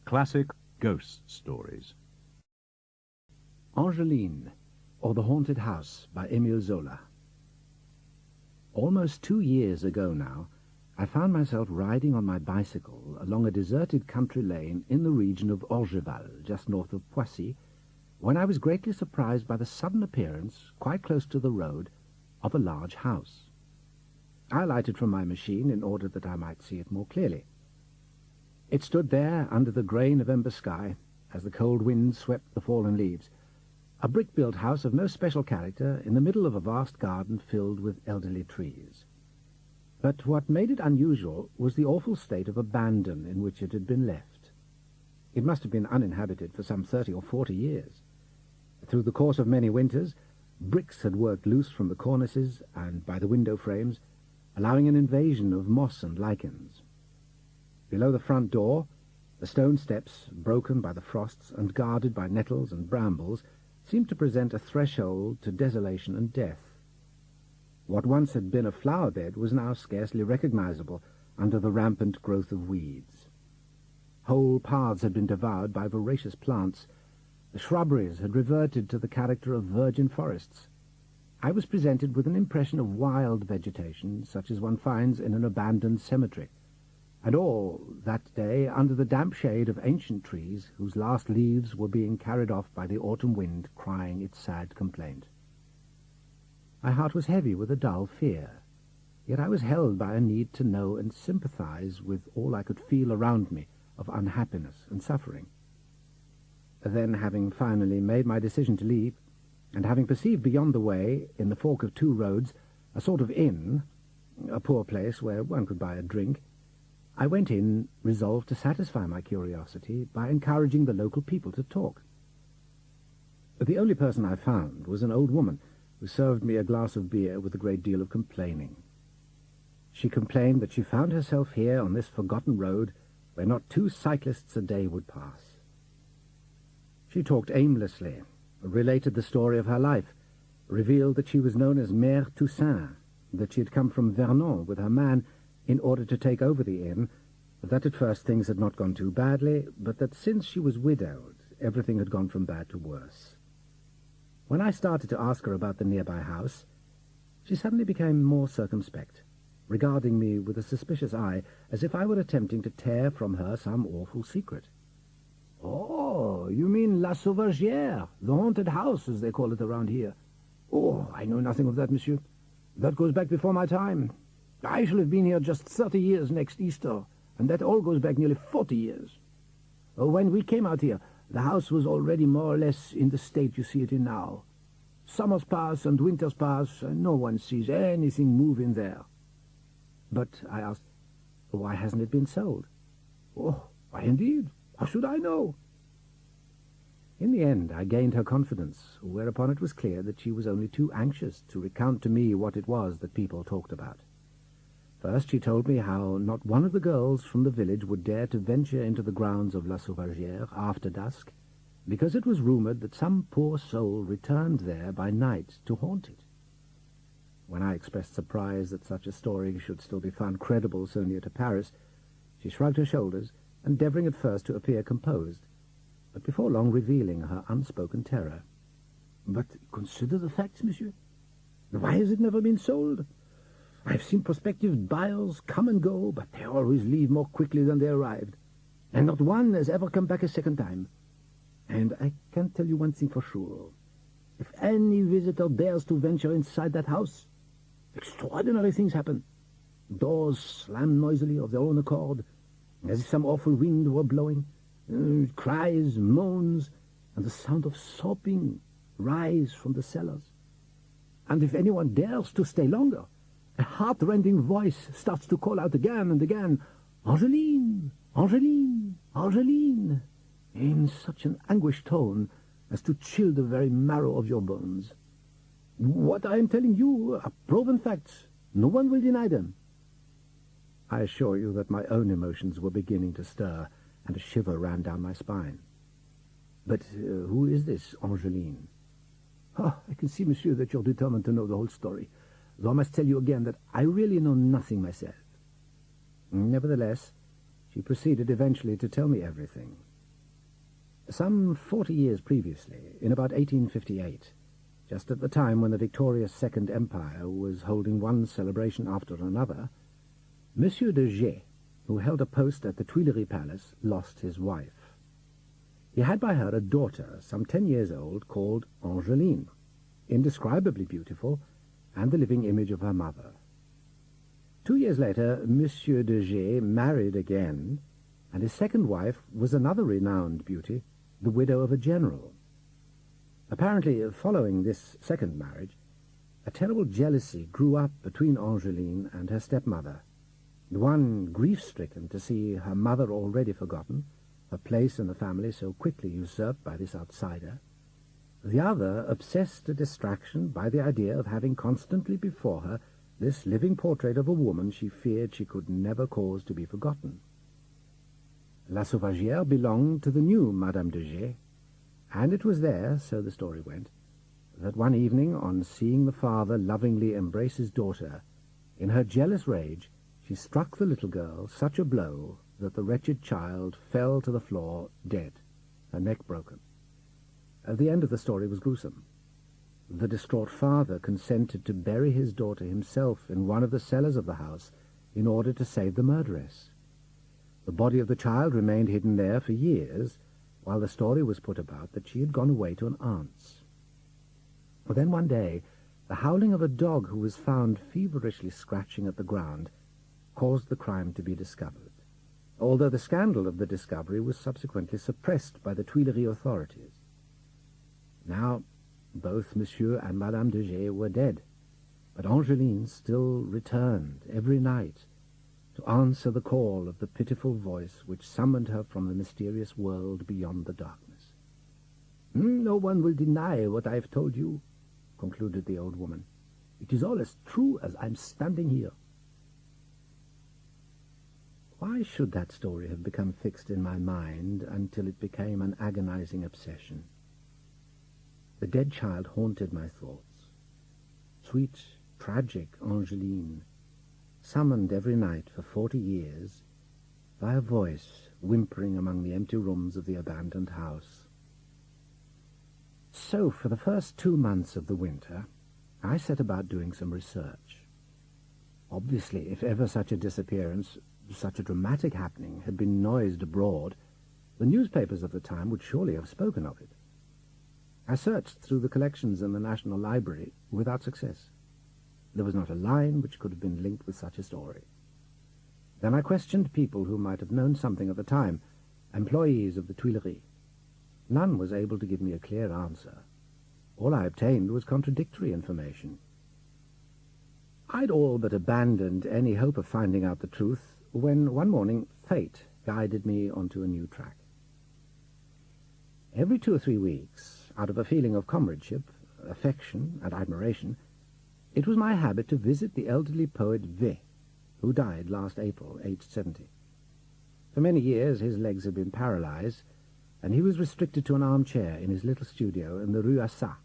Classic Ghost Stories. Angeline, or The Haunted House, by Emile Zola. Almost 2 years ago now, I found myself riding on my bicycle along a deserted country lane in the region of Orgeval, just north of Poissy, when I was greatly surprised by the sudden appearance, quite close to the road, of a large house. I alighted from my machine in order that I might see it more clearly. It stood there under the grey November sky, as the cold wind swept the fallen leaves, a brick-built house of no special character in the middle of a vast garden filled with elderly trees. But what made it unusual was the awful state of abandon in which it had been left. It must have been uninhabited for some 30 or 40 years. Through the course of many winters, bricks had worked loose from the cornices and by the window frames, allowing an invasion of moss and lichens. Below the front door, the stone steps, broken by the frosts and guarded by nettles and brambles, seemed to present a threshold to desolation and death. What once had been a flower bed was now scarcely recognizable under the rampant growth of weeds. Whole paths had been devoured by voracious plants. The shrubberies had reverted to the character of virgin forests. I was presented with an impression of wild vegetation, such as one finds in an abandoned cemetery, and all that day under the damp shade of ancient trees whose last leaves were being carried off by the autumn wind crying its sad complaint. My heart was heavy with a dull fear, yet I was held by a need to know and sympathize with all I could feel around me of unhappiness and suffering. Then, having finally made my decision to leave, and having perceived beyond the way, in the fork of 2 roads, a sort of inn, a poor place where one could buy a drink, I went in, resolved to satisfy my curiosity by encouraging the local people to talk. The only person I found was an old woman who served me a glass of beer with a great deal of complaining. She complained that she found herself here on this forgotten road where not 2 cyclists a day would pass. She talked aimlessly, related the story of her life, revealed that she was known as Mère Toussaint, that she had come from Vernon with her man in order to take over the inn, that at first things had not gone too badly, but that since she was widowed, everything had gone from bad to worse. When I started to ask her about the nearby house, she suddenly became more circumspect, regarding me with a suspicious eye, as if I were attempting to tear from her some awful secret. "Oh, you mean La Sauvagière, the haunted house, as they call it around here. Oh, I know nothing of that, monsieur. That goes back before my time. I shall have been here just 30 years next Easter, and that all goes back nearly 40 years. When we came out here, the house was already more or less in the state you see it in now. Summers pass and winters pass, and no one sees anything move in there." "But," I asked, "why hasn't it been sold?" "Oh, why indeed? How should I know?" In the end I gained her confidence, whereupon it was clear that she was only too anxious to recount to me what it was that people talked about. First she told me how not one of the girls from the village would dare to venture into the grounds of La Sauvagière after dusk, because it was rumoured that some poor soul returned there by night to haunt it. When I expressed surprise that such a story should still be found credible so near to Paris, she shrugged her shoulders, endeavouring at first to appear composed, but before long revealing her unspoken terror. "But consider the facts, monsieur. Why has it never been sold? I have seen prospective buyers come and go, but they always leave more quickly than they arrived, and not one has ever come back a second time. And I can tell you one thing for sure. If any visitor dares to venture inside that house, extraordinary things happen. Doors slam noisily of their own accord, as if some awful wind were blowing. Cries, moans, and the sound of sobbing rise from the cellars. And if anyone dares to stay longer, a heart-rending voice starts to call out again and again, 'Angeline! Angeline! Angeline!' in such an anguished tone as to chill the very marrow of your bones. What I am telling you are proven facts. No one will deny them." I assure you that my own emotions were beginning to stir, and a shiver ran down my spine. "But who is this Angeline?" "Oh, I can see, monsieur, that you're determined to know the whole story, though I must tell you again that I really know nothing myself." Nevertheless, she proceeded eventually to tell me everything, Some 40 years previously, in about 1858, just at the time when the victorious Second Empire was holding one celebration after another, Monsieur de G, who held a post at the Tuileries Palace, lost his wife. He had by her a daughter, some 10 years old, called Angeline, indescribably beautiful, and the living image of her mother. 2 years later, Monsieur de G married again, and his second wife was another renowned beauty, the widow of a general. Apparently, following this second marriage, a terrible jealousy grew up between Angeline and her stepmother, the one grief-stricken to see her mother already forgotten, her place in the family so quickly usurped by this outsider, the other obsessed to distraction by the idea of having constantly before her this living portrait of a woman she feared she could never cause to be forgotten. La Sauvagère belonged to the new Madame de G, and it was there, so the story went, that one evening, on seeing the father lovingly embrace his daughter, in her jealous rage she struck the little girl such a blow that the wretched child fell to the floor dead, her neck broken. The end of the story was gruesome. The distraught father consented to bury his daughter himself in one of the cellars of the house in order to save the murderess. The body of the child remained hidden there for years, while the story was put about that she had gone away to an aunt's. But then one day, the howling of a dog who was found feverishly scratching at the ground caused the crime to be discovered, although the scandal of the discovery was subsequently suppressed by the Tuileries authorities. Now, both Monsieur and Madame de G were dead, but Angeline still returned every night to answer the call of the pitiful voice which summoned her from the mysterious world beyond the darkness. "No one will deny what I have told you," concluded the old woman. "It is all as true as I'm standing here." Why should that story have become fixed in my mind until it became an agonizing obsession? The dead child haunted my thoughts. Sweet, tragic Angeline, summoned every night for 40 years by a voice whimpering among the empty rooms of the abandoned house. So, for the first 2 months of the winter, I set about doing some research. Obviously, if ever such a disappearance, such a dramatic happening, had been noised abroad, the newspapers of the time would surely have spoken of it. I searched through the collections in the National Library without success. There was not a line which could have been linked with such a story. Then I questioned people who might have known something at the time, employees of the Tuileries. None was able to give me a clear answer. All I obtained was contradictory information. I'd all but abandoned any hope of finding out the truth when one morning fate guided me onto a new track. Every 2 or 3 weeks, out of a feeling of comradeship, affection, and admiration, it was my habit to visit the elderly poet V, who died last April, aged 70. For many years his legs had been paralyzed, and he was restricted to an armchair in his little studio in the Rue Assas,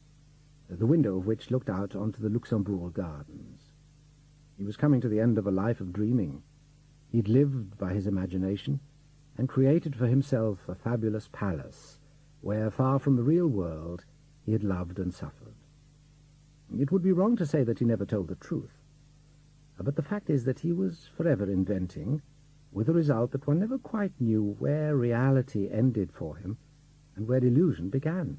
the window of which looked out onto the Luxembourg Gardens. He was coming to the end of a life of dreaming. He'd lived by his imagination and created for himself a fabulous palace where, far from the real world, he had loved and suffered. It would be wrong to say that he never told the truth, but the fact is that he was forever inventing, with the result that one never quite knew where reality ended for him and where illusion began.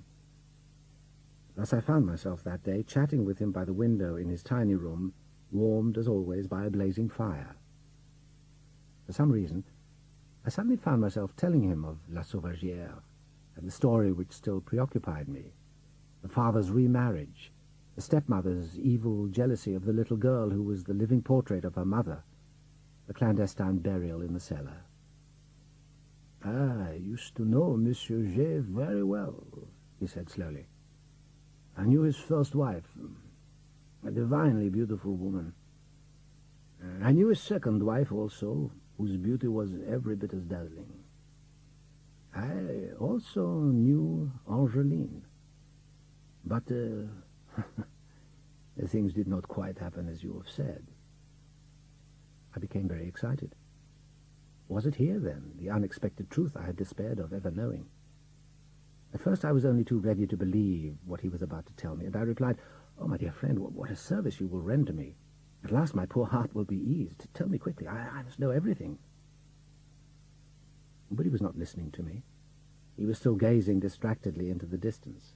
Thus I found myself that day chatting with him by the window in his tiny room, warmed as always by a blazing fire. For some reason, I suddenly found myself telling him of La Sauvagère, and the story which still preoccupied me, the father's remarriage, the stepmother's evil jealousy of the little girl who was the living portrait of her mother, the clandestine burial in the cellar. "I used to know Monsieur G very well," he said slowly. "I knew his first wife, a divinely beautiful woman. I knew his second wife also, whose beauty was every bit as dazzling. I also knew Angeline. But things did not quite happen as you have said." I became very excited. Was it here, then, the unexpected truth I had despaired of ever knowing? At first I was only too ready to believe what he was about to tell me, and I replied, "Oh, my dear friend, what a service you will render me. At last my poor heart will be eased. Tell me quickly. I must know everything." But he was not listening to me. He was still gazing distractedly into the distance.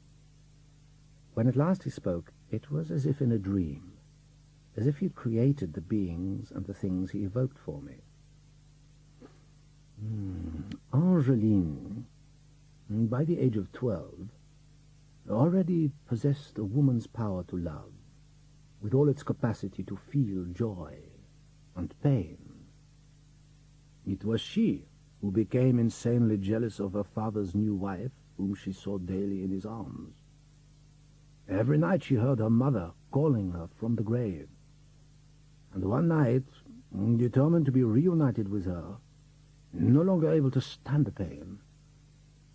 When at last he spoke, it was as if in a dream, as if he had created the beings and the things he evoked for me. Angeline, by the age of 12, already possessed a woman's power to love, with all its capacity to feel joy and pain. It was she who became insanely jealous of her father's new wife, whom she saw daily in his arms. Every night she heard her mother calling her from the grave, and one night, determined to be reunited with her, no longer able to stand the pain,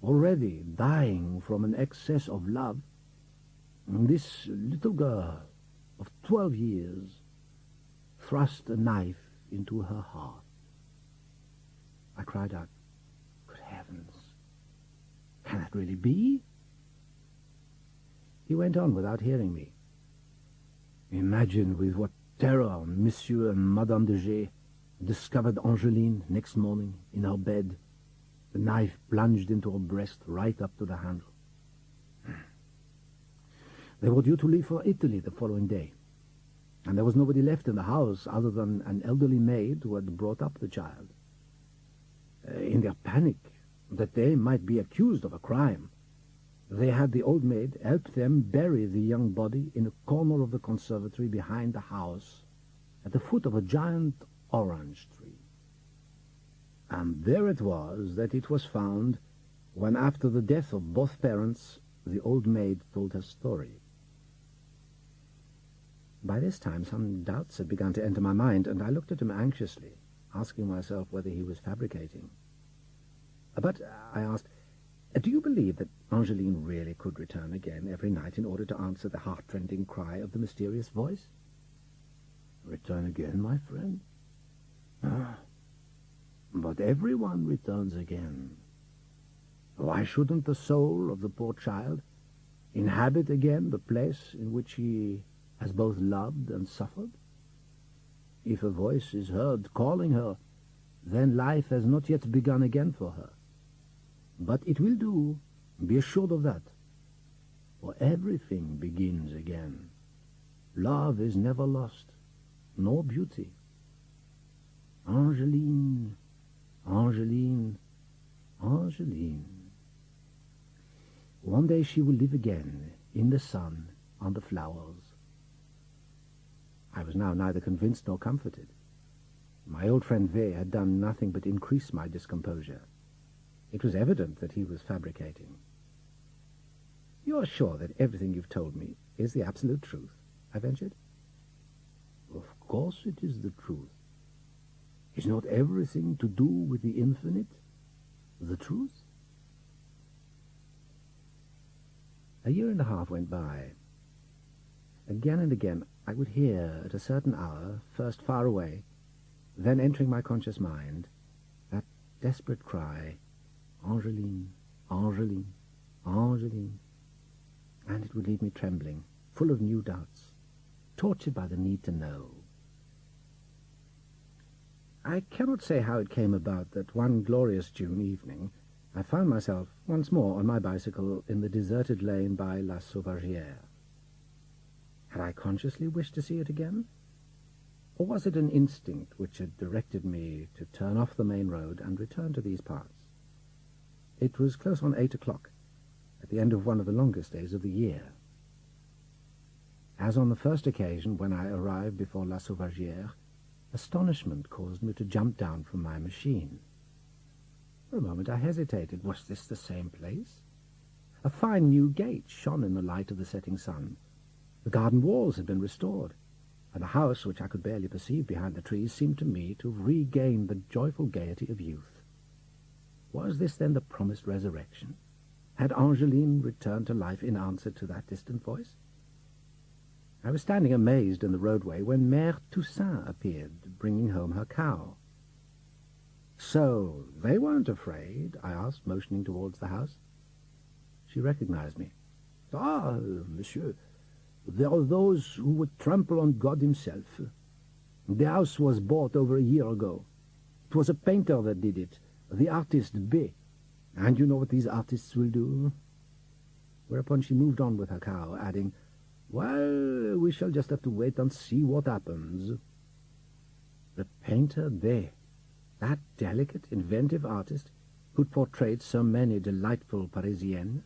already dying from an excess of love, this little girl of 12 years thrust a knife into her heart. I cried out, "Good heavens, can that really be?" He went on without hearing me. "Imagine with what terror Monsieur and Madame de G discovered Angeline next morning in her bed, the knife plunged into her breast right up to the handle. They were due to leave for Italy the following day, and there was nobody left in the house other than an elderly maid who had brought up the child. In their panic that they might be accused of a crime, they had the old maid help them bury the young body in a corner of the conservatory behind the house, at the foot of a giant orange tree. And there it was that it was found when, after the death of both parents, the old maid told her story." By this time some doubts had begun to enter my mind, and I looked at him anxiously, asking myself whether he was fabricating. "But," I asked, "do you believe that Angeline really could return again every night in order to answer the heart-rending cry of the mysterious voice?" "Return again, my friend? But everyone returns again. Why shouldn't the soul of the poor child inhabit again the place in which he has both loved and suffered? If a voice is heard calling her, then life has not yet begun again for her. But it will do, be assured of that, for everything begins again. Love is never lost, nor beauty. Angeline, Angeline, Angeline. One day she will live again, in the sun, on the flowers." I was now neither convinced nor comforted. My old friend V had done nothing but increase my discomposure. It was evident that he was fabricating. "You are sure that everything you've told me is the absolute truth?" I ventured. "Of course it is the truth. Is not everything to do with the infinite the truth?" A year and a half went by. Again and again I would hear at a certain hour, first far away, then entering my conscious mind, that desperate cry, "Angeline, Angeline, Angeline," and it would leave me trembling, full of new doubts, tortured by the need to know. I cannot say how it came about that one glorious June evening I found myself once more on my bicycle in the deserted lane by La Sauvagière. Had I consciously wished to see it again? Or was it an instinct which had directed me to turn off the main road and return to these parts? It was close on 8 o'clock, at the end of one of the longest days of the year. As on the first occasion when I arrived before La Sauvagière, astonishment caused me to jump down from my machine. For a moment I hesitated. Was this the same place? A fine new gate shone in the light of the setting sun. The garden walls had been restored, and the house, which I could barely perceive behind the trees, seemed to me to have regained the joyful gaiety of youth. Was this then the promised resurrection? Had Angeline returned to life in answer to that distant voice? I was standing amazed in the roadway when Mère Toussaint appeared, bringing home her cow. "So they weren't afraid?" I asked, motioning towards the house. She recognized me. Ah, monsieur, there are those who would trample on God himself. The house was bought over a year ago. It was a painter that did it, the artist B. And you know what these artists will do? Whereupon she moved on with her cow, adding, Well, we shall just have to wait and see what happens. The painter B, that delicate, inventive artist who'd portrayed so many delightful Parisiennes.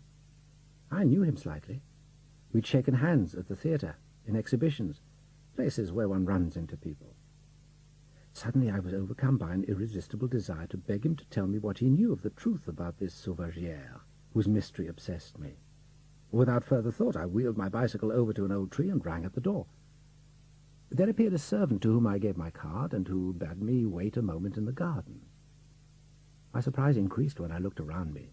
I knew him slightly. We'd shaken hands at the theatre, in exhibitions, places where one runs into people. Suddenly I was overcome by an irresistible desire to beg him to tell me what he knew of the truth about this Sauvagère, whose mystery obsessed me. Without further thought, I wheeled my bicycle over to an old tree and rang at the door. There appeared a servant to whom I gave my card and who bade me wait a moment in the garden. My surprise increased when I looked around me.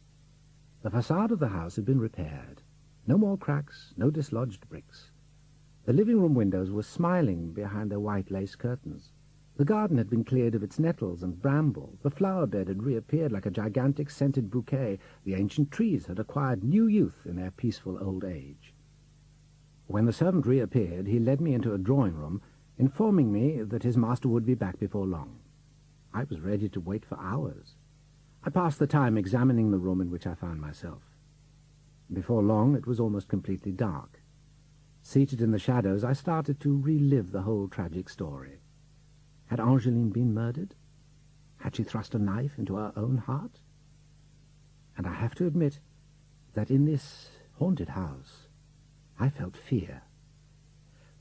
The facade of the house had been repaired. No more cracks, no dislodged bricks. The living-room windows were smiling behind their white lace curtains. The garden had been cleared of its nettles and brambles. The flower bed had reappeared like a gigantic scented bouquet. The ancient trees had acquired new youth in their peaceful old age. When the servant reappeared, he led me into a drawing-room, informing me that his master would be back before long. I was ready to wait for hours. I passed the time examining the room in which I found myself. Before long, it was almost completely dark. Seated in the shadows, I started to relive the whole tragic story. Had Angeline been murdered? Had she thrust a knife into her own heart? And I have to admit that in this haunted house, I felt fear.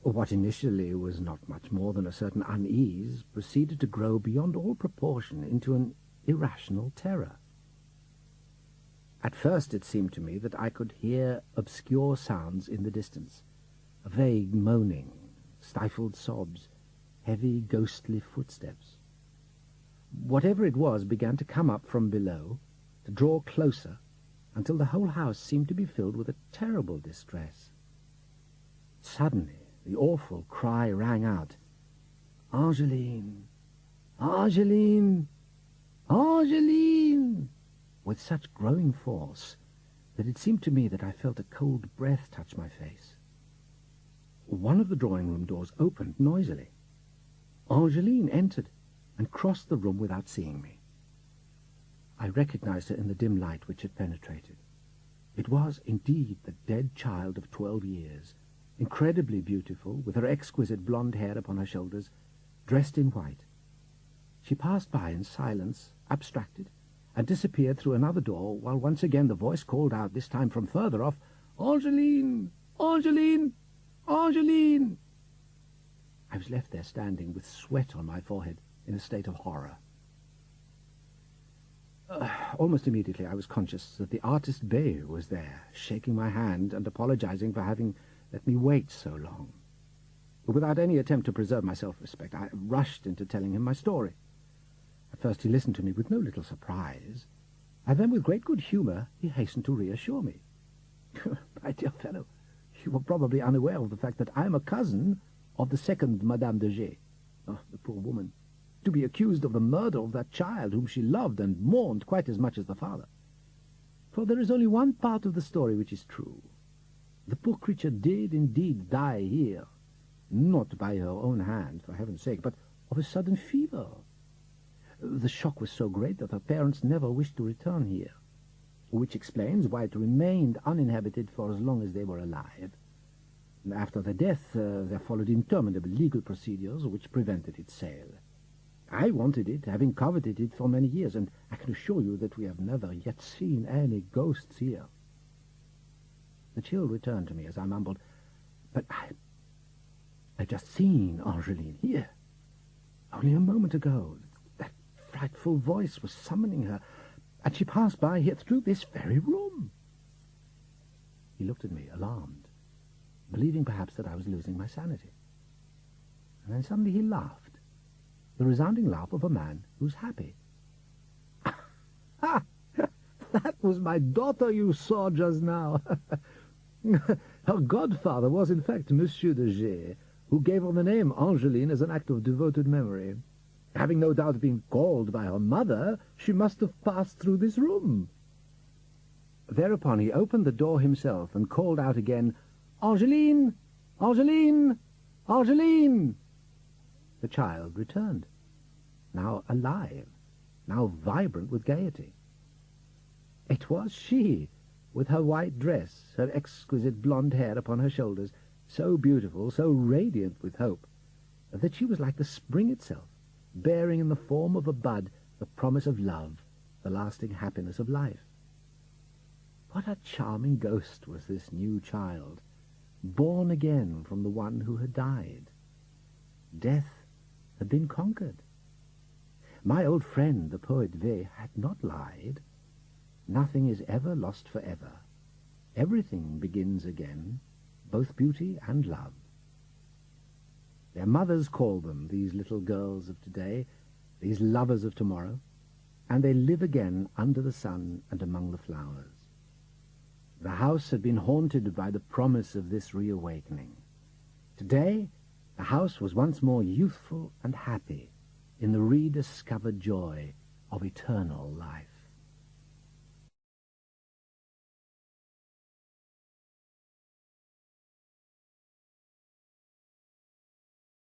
What initially was not much more than a certain unease proceeded to grow beyond all proportion into an irrational terror. At first it seemed to me that I could hear obscure sounds in the distance, a vague moaning, stifled sobs, heavy, ghostly footsteps. Whatever it was began to come up from below, to draw closer, until the whole house seemed to be filled with a terrible distress. Suddenly, the awful cry rang out, "Angeline! Angeline! Angeline!" with such growing force that it seemed to me that I felt a cold breath touch my face. One of the drawing-room doors opened noisily. Angeline entered and crossed the room without seeing me. I recognized her in the dim light which had penetrated. It was indeed the dead child of 12 years, incredibly beautiful, with her exquisite blonde hair upon her shoulders, dressed in white. She passed by in silence, abstracted, and disappeared through another door, while once again the voice called out, this time from further off, "Angeline! Angeline! Angeline!" I was left there standing with sweat on my forehead in a state of horror. Almost immediately I was conscious that the artist Bay was there, shaking my hand and apologizing for having let me wait so long. But without any attempt to preserve my self-respect, I rushed into telling him my story. At first he listened to me with no little surprise, and then with great good humor he hastened to reassure me. "My dear fellow, you are probably unaware of the fact that I am a cousin of the second Madame de G. Oh, the poor woman, to be accused of the murder of that child whom she loved and mourned quite as much as the father. For there is only one part of the story which is true. The poor creature did indeed die here, not by her own hand, for heaven's sake, but of a sudden fever. The shock was so great that her parents never wished to return here, which explains why it remained uninhabited for as long as they were alive. After their death, there followed interminable legal procedures which prevented its sale. I wanted it, having coveted it for many years, and I can assure you that we have never yet seen any ghosts here." The chill returned to me as I mumbled, "But I've just seen Angeline here. Only a moment ago. That frightful voice was summoning her, and she passed by here through this very room." He looked at me, alarmed, believing perhaps that I was losing my sanity. And then suddenly he laughed, the resounding laugh of a man who's happy. "Ha! That was my daughter you saw just now. Her godfather was in fact Monsieur de G, who gave her the name Angeline as an act of devoted memory. Having no doubt been called by her mother, she must have passed through this room." Thereupon he opened the door himself and called out again, "Angeline! Angeline! Angeline!" The child returned, now alive, now vibrant with gaiety. It was she, with her white dress, her exquisite blonde hair upon her shoulders, so beautiful, so radiant with hope, that she was like the spring itself, bearing in the form of a bud the promise of love, the lasting happiness of life. What a charming ghost was this new child, born again from the one who had died. Death had been conquered. My old friend, the poet V, had not lied. Nothing is ever lost forever. Everything begins again, both beauty and love. Their mothers call them, these little girls of today, these lovers of tomorrow, and they live again under the sun and among the flowers. The house had been haunted by the promise of this reawakening. Today, the house was once more youthful and happy in the rediscovered joy of eternal life.